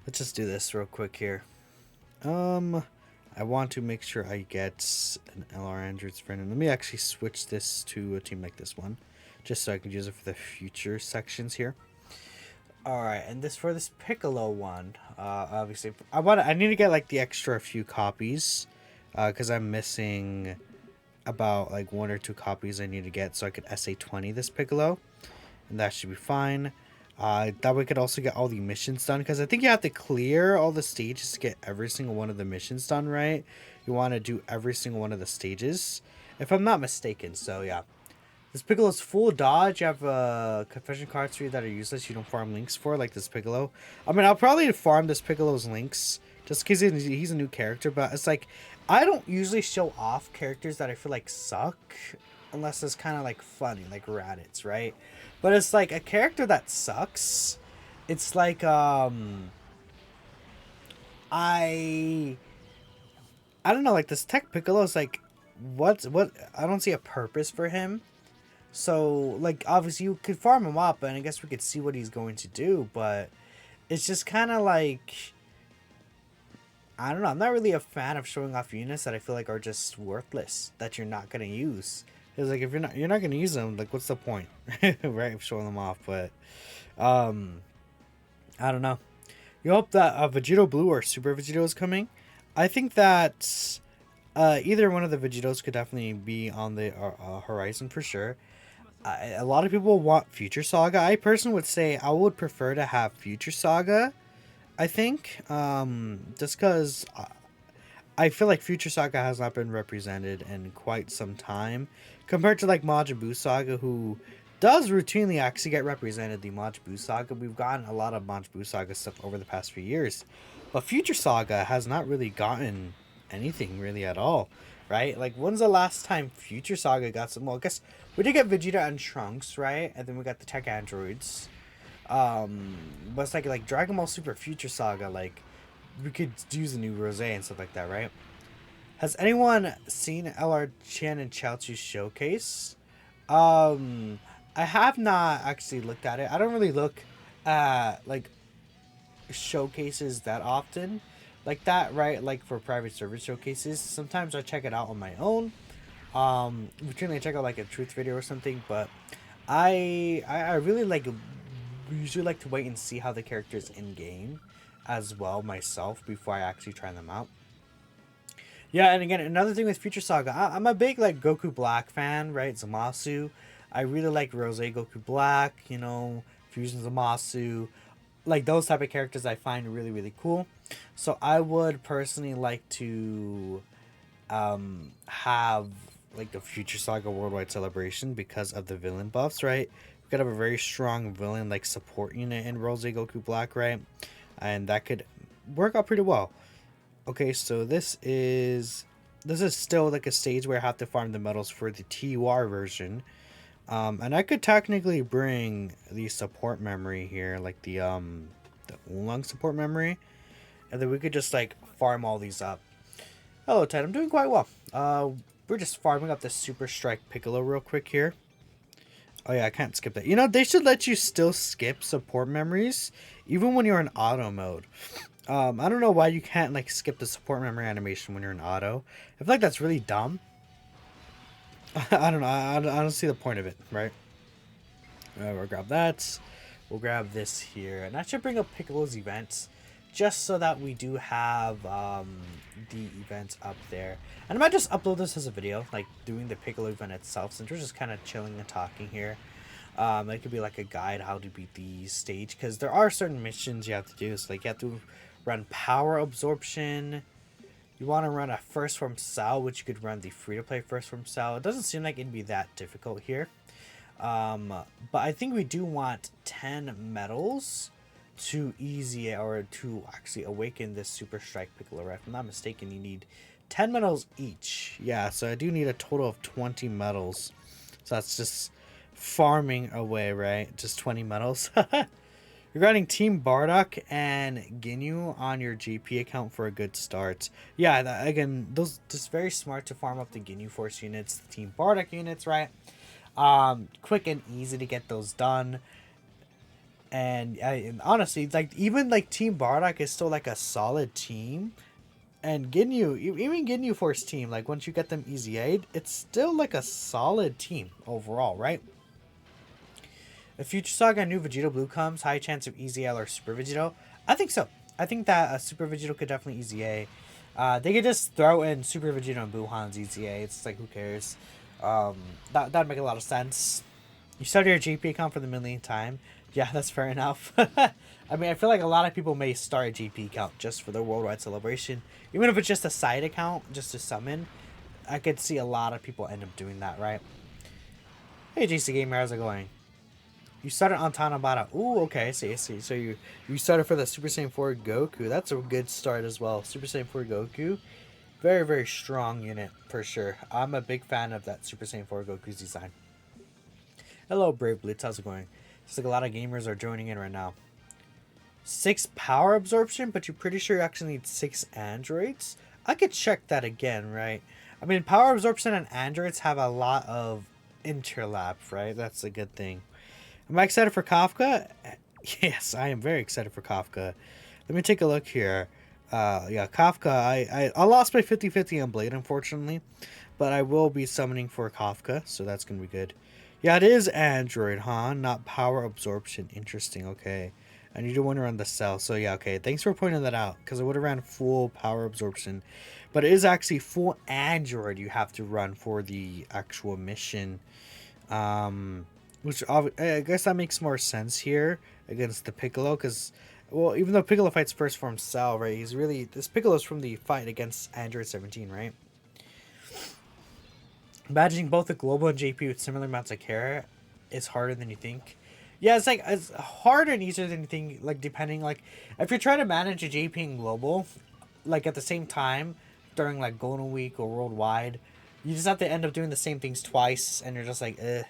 Let's just do this real quick here. I want to make sure I get an LR Android's friend. And let me actually switch this to a team like this one, just so I can use it for the future sections here. All right, and this for this Piccolo one. Obviously, I need to get like the extra few copies, because I'm missing about like one or two copies I need to get so I could SA20 this Piccolo, and that should be fine. That way we could also get all the missions done, because I think you have to clear all the stages to get every single one of the missions done, right? You want to do every single one of the stages, if I'm not mistaken. So yeah, this Piccolo's full dodge. You have confession cards for you that are useless. You don't farm links for, like this Piccolo. I mean, I'll probably farm this Piccolo's links just because he's a new character, but it's like I don't usually show off characters that I feel like suck unless it's kind of like funny, like Raditz, right? But it's like a character that sucks. It's like I I don't know, like this Tech Piccolo is like what I don't see a purpose for him. So like obviously you could farm him up and I guess we could see what he's going to do, but it's just kind of like I don't know. I'm not really a fan of showing off units that I feel like are just worthless that you're not gonna use. It's like if you're not gonna use them, like what's the point, right? Of showing them off, but um, I don't know. You hope that Vegito Blue or Super Vegito is coming. I think that either one of the Vegetos could definitely be on the horizon for sure. A lot of people want Future Saga. I personally would say I would prefer to have Future Saga. I think just because I feel like Future Saga has not been represented in quite some time compared to like Majin Buu Saga, who does routinely actually get represented. The Majin Buu Saga, we've gotten a lot of Majin Buu Saga stuff over the past few years, but Future Saga has not really gotten anything really at all, right? Like when's the last time Future Saga got some? Well, I guess we did get Vegeta and Trunks, right? And then we got the Tech Androids. But it's like Dragon Ball Super Future Saga, like we could use a new Rose and stuff like that, right? Has anyone seen LR Chan and Chaozu's showcase? Um, I have not actually looked at it. I don't really look at like showcases that often, like that, right? Like for private server showcases. Sometimes I check it out on my own. Routinely I check out like a truth video or something, but I really like usually like to wait and see how the characters in game as well myself before I actually try them out. Yeah, and again, another thing with Future Saga, I'm a big like Goku Black fan, right? Zamasu. I really like Rose Goku Black, Fusion Zamasu. Like those type of characters I find really, really cool. So I would personally like to have like the Future Saga Worldwide Celebration because of the villain buffs, right? We could have a very strong villain like support unit in Rose Goku Black, right? And that could work out pretty well. Okay, so this is still like a stage where I have to farm the medals for the TUR version. And I could technically bring the support memory here, like the Oolong support memory, and then we could just like farm all these up. Hello, Ted. I'm doing quite well. We're just farming up the Super Strike Piccolo real quick here. Oh yeah, I can't skip that. They should let you still skip support memories, even when you're in auto mode. I don't know why you can't like skip the support memory animation when you're in auto. I feel like that's really dumb. I don't know. I don't see the point of it, right? We'll grab that. We'll grab this here, and that should bring up Piccolo's events, just so that we do have the events up there. And I might just upload this as a video, like doing the Piccolo event itself, since we're just kind of chilling and talking here. It could be like a guide how to beat the stage, because there are certain missions you have to do. So like you have to run power absorption. You want to run a first form Cell, which you could run the free to play first form Cell. It doesn't seem like it'd be that difficult here. But I think we do want 10 medals to easy or to actually awaken this Super Strike Piccolo, right? If I'm not mistaken, you need 10 medals each. Yeah, so I do need a total of 20 medals. So that's just farming away, right? Just 20 medals. Regarding Team Bardock and Ginyu on your GP account for a good start. Yeah, again, those just very smart to farm up the Ginyu Force units, the Team Bardock units, right? Quick and easy to get those done. And honestly, like even like Team Bardock is still like a solid team. And even Ginyu Force team, like once you get them easy aid, it's still like a solid team overall, right? If Future Saga and new Vegito Blue comes, high chance of easy L or Super Vegito. I think so. I think that a Super Vegito could definitely easy A. They could just throw in Super Vegito and Buhan's easy A. It's like, who cares? That'd make a lot of sense. You started your GP account for the millionth time. Yeah, that's fair enough. I mean, I feel like a lot of people may start a GP account just for the worldwide celebration. Even if it's just a side account, just to summon. I could see a lot of people end up doing that, right? Hey, JC Gamer, how's it going? You started on Tanabata. Ooh, okay, I see. So you started for the Super Saiyan 4 Goku. That's a good start as well. Super Saiyan 4 Goku. Very, very strong unit, for sure. I'm a big fan of that Super Saiyan 4 Goku's design. Hello, Brave Blitz. How's it going? It's like a lot of gamers are joining in right now. 6 power absorption, but you're pretty sure you actually need 6 androids? I could check that again, right? I mean, power absorption and androids have a lot of interlap, right? That's a good thing. Am I excited for Kafka? Yes, I am very excited for Kafka. Let me take a look here. Yeah, Kafka, I lost my 50-50 on Blade, unfortunately. But I will be summoning for Kafka, so that's going to be good. Yeah, it is Android, huh? Not power absorption. Interesting, okay. I need to wonder on the cell. So yeah, okay. Thanks for pointing that out, because I would have ran full power absorption. But it is actually full Android you have to run for the actual mission. Which I guess that makes more sense here against the Piccolo, because, well, even though Piccolo fights first form Cell, right, this Piccolo's from the fight against Android 17, right? Imagining both the global and JP with similar amounts of care is harder than you think. Yeah, it's harder and easier than you think, like, depending, like, if you're trying to manage a JP and global, like, at the same time, during, like, Golden Week or Worldwide, you just have to end up doing the same things twice, and you're just like, eh.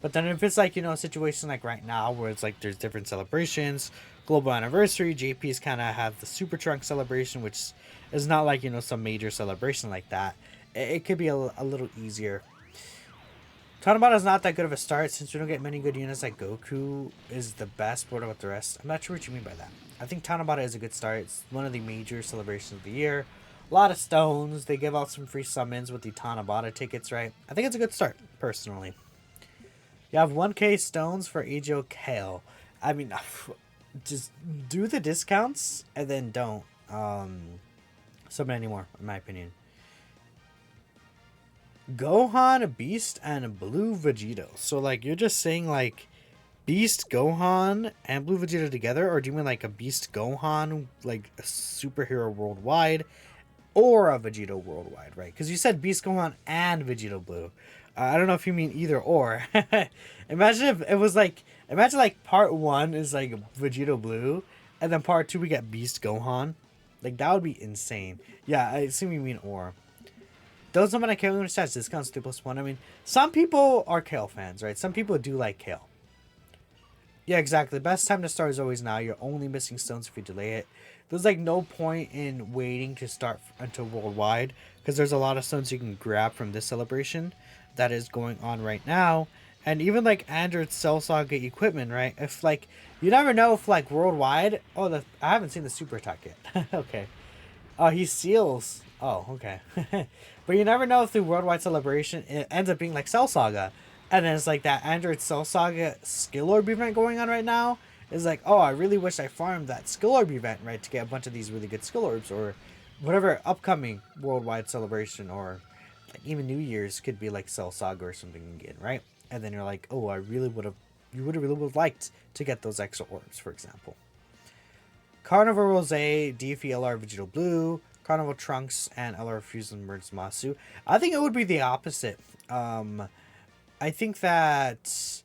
But then if it's like, a situation like right now where it's like there's different celebrations, global anniversary, JP's kind of have the Super Trunk celebration, which is not like, some major celebration like that. It could be a little easier. Tanabata is not that good of a start since we don't get many good units like Goku is the best, but what about the rest? I'm not sure what you mean by that. I think Tanabata is a good start. It's one of the major celebrations of the year. A lot of stones. They give out some free summons with the Tanabata tickets, right? I think it's a good start, personally. You have 1k stones for Ajo Kale. I mean, just do the discounts and then don't summon anymore, in my opinion. Gohan, Beast, and Blue Vegito. So, like, you're just saying, like, Beast, Gohan, and Blue Vegito together? Or do you mean, like, a Beast Gohan, like, a superhero worldwide, or a Vegito worldwide, right? Because you said Beast Gohan and Vegito Blue. I don't know if you mean either or. Imagine if it was like, imagine like part 1 is like Vegito Blue, and then part 2 we get Beast Gohan. Like, that would be insane. Yeah, I assume you mean or. Those of my Kale stats discounts 2+1. I mean, some people are Kale fans, right? Some people do like Kale. Yeah, exactly. The best time to start is always now. You're only missing stones if you delay it. There's like no point in waiting to start until worldwide, because there's a lot of stones you can grab from this celebration that is going on right now. And even like Android Cell Saga equipment, right? If like, you never know if like worldwide. Oh, I haven't seen the super attack yet. Okay. Oh, he seals. Oh, okay. But you never know if the worldwide celebration it ends up being like Cell Saga. And then it's like that Android Cell Saga skill orb event going on right now. Is like, oh, I really wish I farmed that skill orb event, right? To get a bunch of these really good skill orbs, or whatever upcoming worldwide celebration, or like even New Year's could be like Cell Saga or something again, right? And then you're like, oh, you would have really liked to get those extra orbs, for example. Carnival Rose, DFE LR Vegito Blue, Carnival Trunks, and LR Fusion Merge Masu. I think it would be the opposite. I think that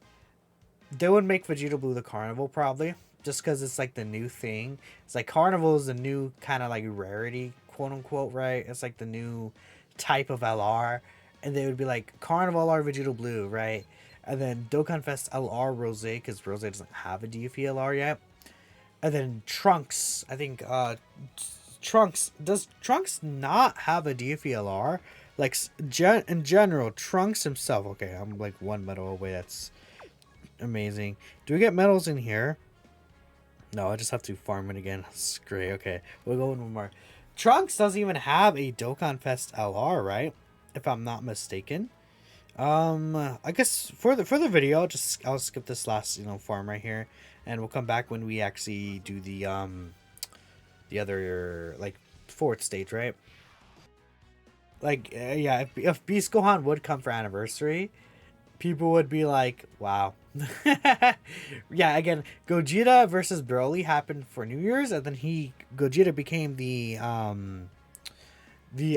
they would make Vegito Blue the Carnival, probably. Just because it's like the new thing. It's like Carnival is the new kind of like rarity, quote unquote, right? It's like the new type of LR. And they would be like Carnival LR Vegito Blue, right? And then Dokkan Fest LR Rose, because Rose doesn't have a DFE LR yet. And then Trunks, I think, Trunks, does Trunks not have a DFE LR? Like, in general, Trunks himself, okay, I'm like 1 medal away, that's amazing. Do we get medals in here? No, I just have to farm it again. It's great. Okay, we'll go one more. Trunks doesn't even have a Dokkan Fest LR, right? If I'm not mistaken. I guess for the video, I'll skip this last farm right here, and we'll come back when we actually do the other like fourth stage, right? Like yeah, if Beast Gohan would come for anniversary, people would be like, wow. Yeah, again, Gogeta versus Broly happened for New Year's, and then Gogeta became the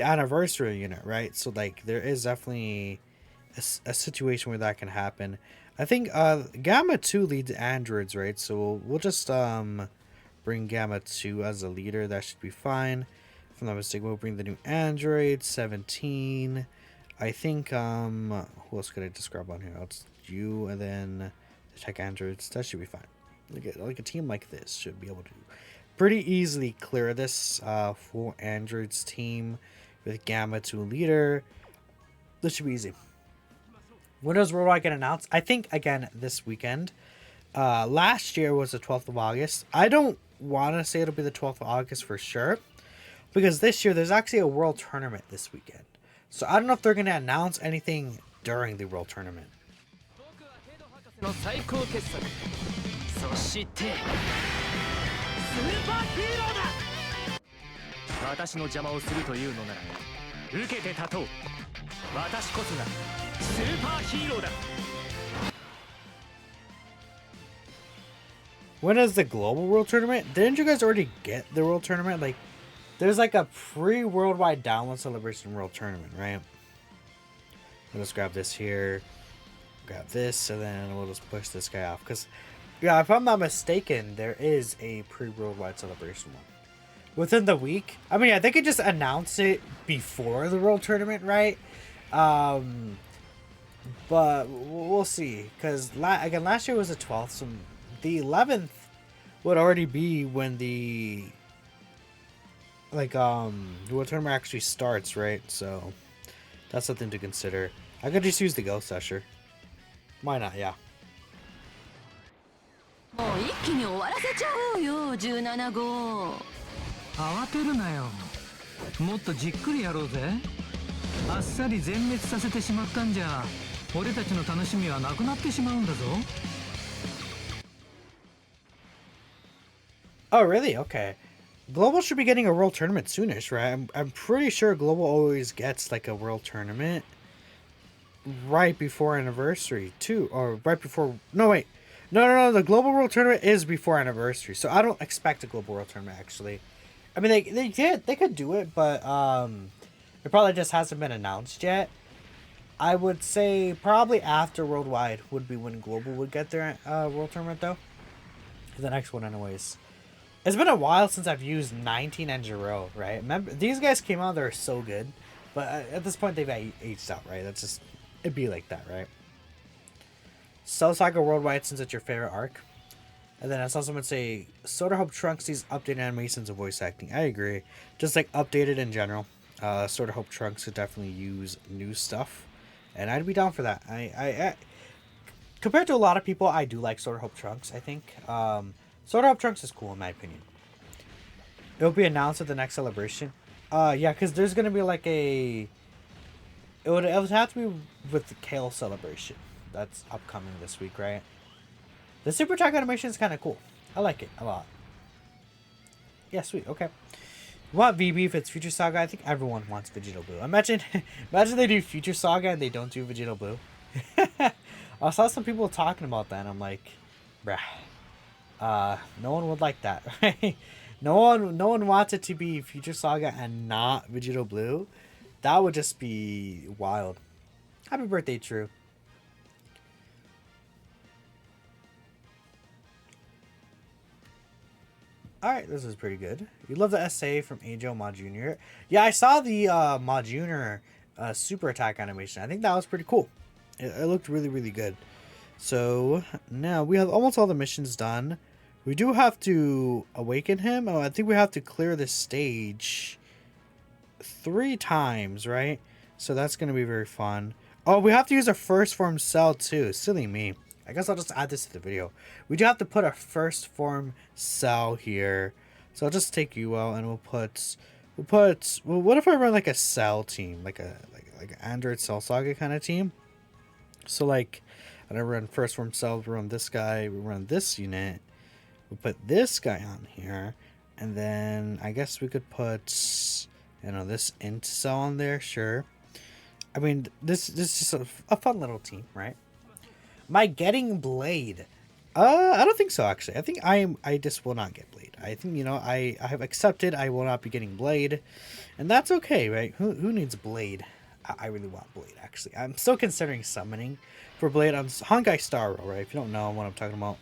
anniversary unit, right? So like there is definitely a situation where that can happen. I think Gamma 2 leads androids, right? So we'll just bring Gamma 2 as a leader. That should be fine. If I'm not mistaken, we'll bring the new android 17. I think who else could I describe on here? It's you, and then the tech androids. That should be fine. Like a team like this should be able to pretty easily clear this full androids team with Gamma 2 leader. This should be easy. When does Worldwide get announced? I think again this weekend. Last year was the 12th of August. I don't want to say it'll be the 12th of August for sure, because this year there's actually a world tournament this weekend. So I don't know if they're going to announce anything during the world tournament. When is the global world tournament? Didn't you guys already get the world tournament? Like, there's like a pre-worldwide download celebration world tournament, right? Let's grab this here, grab this, and then we'll just push this guy off. Because, yeah, if I'm not mistaken, there is a pre-worldwide celebration one within the week. I mean, yeah, they could just announce it before the world tournament, right? But we'll see. Because again, last year was the 12th, so the 11th would already be when the world tournament actually starts, right? So that's something to consider. I could just use the Ghost Usher. Why not? Yeah. もう一気に終わらせちゃおうよ17号。慌てるなよ。もっとじっくりやろうぜ。あっさり全滅させてしまったんじゃ、俺たちの楽しみはなくなってしまうんだぞ。Oh, really? Okay. Global should be getting a world tournament soonish, right? I'm pretty sure Global always gets like a world tournament right before anniversary too, or right before. No, wait, no. The Global World Tournament is before anniversary, so I don't expect a Global World Tournament actually. I mean, they could do it, but it probably just hasn't been announced yet. I would say probably after Worldwide would be when Global would get their world tournament though. The next one, anyways. It's been a while since I've used 19 and Giro, right? Remember, these guys came out, they're so good. But at this point, they've aged out, right? That's just, it'd be like that, right? Cell Saga Worldwide, since it's your favorite arc. And then I saw someone say, Soda Hope Trunks needs updated animations and voice acting. I agree. Just like updated in general. Soda Hope Trunks could definitely use new stuff. And I'd be down for that. I compared to a lot of people, I do like Soda Hope Trunks, I think. Soda Hope Trunks is cool in my opinion. It'll be announced at the next celebration. Yeah, because there's gonna be like a. It would have to be with the Kale celebration. That's upcoming this week, right? The Super Attack animation is kind of cool. I like it a lot. Yeah, sweet. Okay. You want VB if it's Future Saga? I think everyone wants Vegeta Blue. Imagine they do Future Saga and they don't do Vegeta Blue. I saw some people talking about that, and I'm like, bruh. No one would like that, right? No one wants it to be Future Saga and not Vegeta Blue. That would just be wild. Happy birthday, True. Alright, this is pretty good. You love the SA from Angel Ma Jr. Yeah, I saw the Ma Jr. Super Attack animation. I think that was pretty cool. It looked really, really good. So, now we have almost all the missions done. We do have to awaken him. Oh, I think we have to clear this stage 3 times, right? So that's going to be very fun. Oh, we have to use a first form cell too. Silly me. I guess I'll just add this to the video. We do have to put a first form cell here. So I'll just take you out and well, what if I run like a cell team, like an Android Cell Saga kind of team? So like, and I run first form cell, we run this guy, we run this unit, we put this guy on here, and then I guess we could put, you know, this int cell on there, sure. I mean, this is just a fun little team, right? Am I getting Blade? I don't think so, actually. I think I just will not get Blade. I think, you know, I have accepted I will not be getting Blade, and that's okay, right? Who needs Blade? I really want Blade, actually. I'm still considering summoning for Blade on Honkai Star Rail, right? If you don't know what I'm talking about,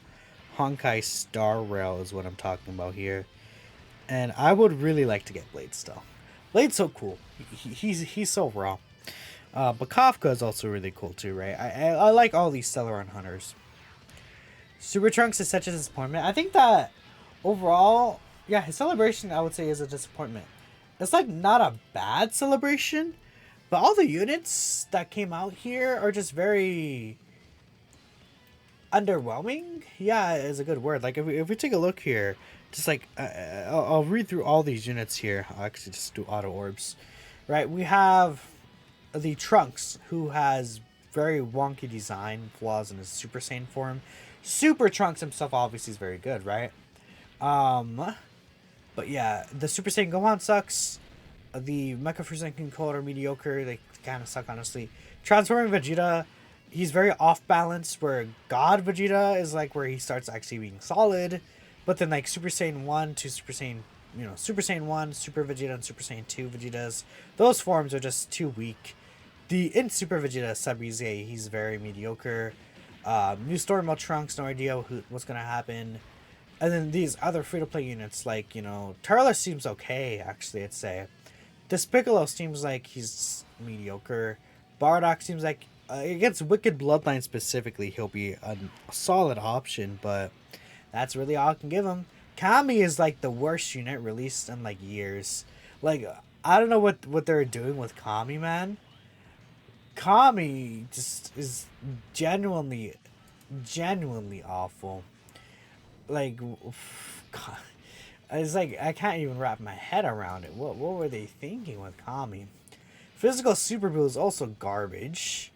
Honkai Star Rail is what I'm talking about here. And I would really like to get Blade still. Blade's so cool. He's so raw. But Kafka is also really cool too, right? I like all these Celeron hunters. Super Trunks is such a disappointment. I think that overall, yeah, his celebration I would say is a disappointment. It's like not a bad celebration, but all the units that came out here are just very underwhelming. Yeah, is a good word. Like if we take a look here, just like I'll read through all these units here. I'll actually just do auto orbs, right? We have the Trunks, who has very wonky design flaws in his Super Saiyan form. Super Trunks himself obviously is very good, right? But yeah, the Super Saiyan Gohan sucks. The Mecha Freezer and King Cold are mediocre. They kind of suck, honestly. Transforming Vegeta, he's very off balance. Where God Vegeta is like where he starts actually being solid, but then like Super Saiyan 1 to Super Saiyan, you know, Super Saiyan 1, Super Vegeta, and Super Saiyan 2 Vegetas, those forms are just too weak. In Super Vegeta Sub-Rize, he's very mediocre. New story mode Trunks, no idea what's gonna happen. And then these other free-to-play units, like, you know, Turles seems okay, actually, I'd say. This Piccolo seems like he's mediocre. Bardock seems like, against Wicked Bloodline specifically, he'll be a solid option, but that's really all I can give him. Kami is, like, the worst unit released in, like, years. Like, I don't know what they're doing with Kami, man. Kami just is genuinely awful. Like, God, it's like I can't even wrap my head around it. What were they thinking with Kami? Physical Super Buu is also garbage.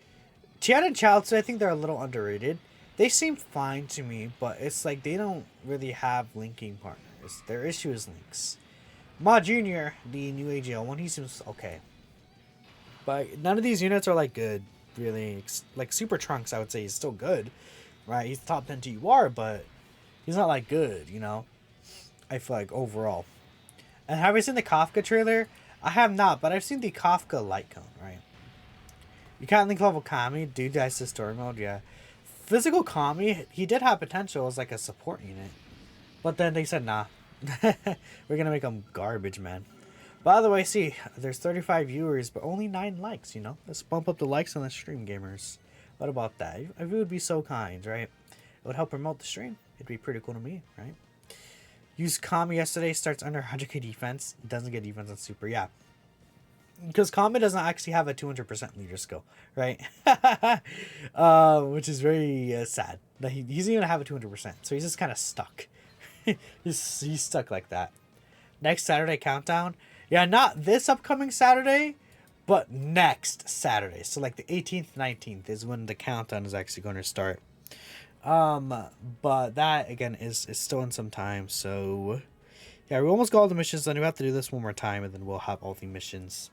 Tian and Chaozu, I think they're a little underrated. They seem fine to me, but it's like they don't really have linking partners. Their issue is links. Ma Junior, the new AGL one, he seems okay. But none of these units are like good, really. Like Super Trunks, I would say he's still good, right? He's top 10 TUR, but he's not like good, you know? I feel like overall. And have you seen the Kafka trailer? I have not, but I've seen the Kafka light cone, right? You can't link level Kami. Dude dies to story mode, yeah. Physical Kami, he did have potential as like a support unit. But then they said, nah. We're gonna make him garbage, man. By the way, see, there's 35 viewers, but only 9 likes, you know? Let's bump up the likes on the stream, gamers. What about that? If you would be so kind, right? It would help promote the stream. It'd be pretty cool to me, right? Used Kami yesterday, starts under 100k defense, doesn't get defense on Super, yeah. Because Kami doesn't actually have a 200% leader skill, right? Which is very sad. That he doesn't even have a 200%, so he's just kind of stuck. he's stuck like that. Next Saturday countdown. Yeah, not this upcoming Saturday, but next Saturday. So like the 18th, 19th is when the countdown is actually going to start. But that again is still in some time. So yeah, we almost got all the missions done. We have to do this one more time, and then we'll have all the missions.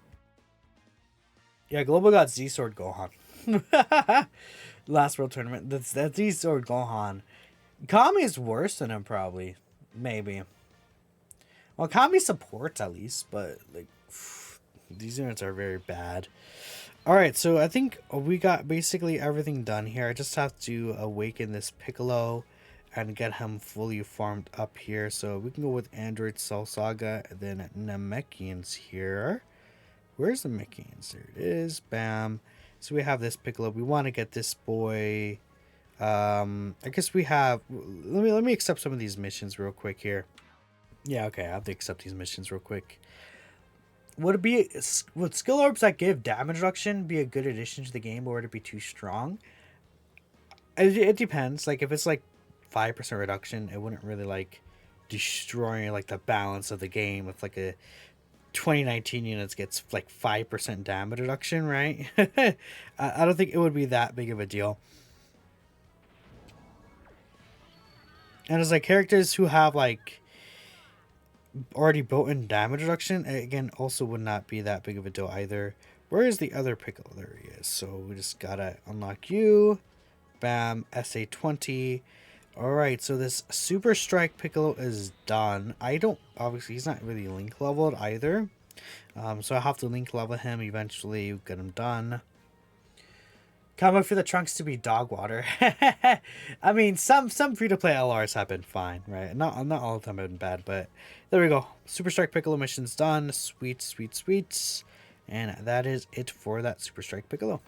Yeah, Global got Z Sword Gohan. Last World Tournament. That's Z Sword Gohan. Kami is worse than him, probably. Maybe. Well, Kami supports at least, but like these units are very bad. Alright, so I think we got basically everything done here. I just have to awaken this Piccolo and get him fully farmed up here. So we can go with Android Cell Saga and then Namekians here. Where's the Namekians? There it is. Bam. So we have this Piccolo. We want to get this boy. I guess we have. Let me accept some of these missions real quick here. Yeah, okay, I have to accept these missions real quick. Would skill orbs that give damage reduction be a good addition to the game, or would it be too strong? it depends. Like if it's like 5% reduction, it wouldn't really like destroying like the balance of the game. If like a 2019 units gets like 5% damage reduction, right? I don't think it would be that big of a deal. And it's like characters who have like already built-in damage reduction, again, also would not be that big of a deal either. Where is the other Piccolo? There he is. So we just gotta unlock you. Bam, SA20. Alright, so this Super Strike Piccolo is done. I don't, obviously, he's not really link leveled either. So I have to link level him eventually, get him done. Can't wait for the trunks to be dog water. I mean, some free-to-play LRs have been fine, right? Not all of them have been bad, but there we go. Super Strike Piccolo mission's done. Sweet, sweet, sweet. And that is it for that Super Strike Piccolo.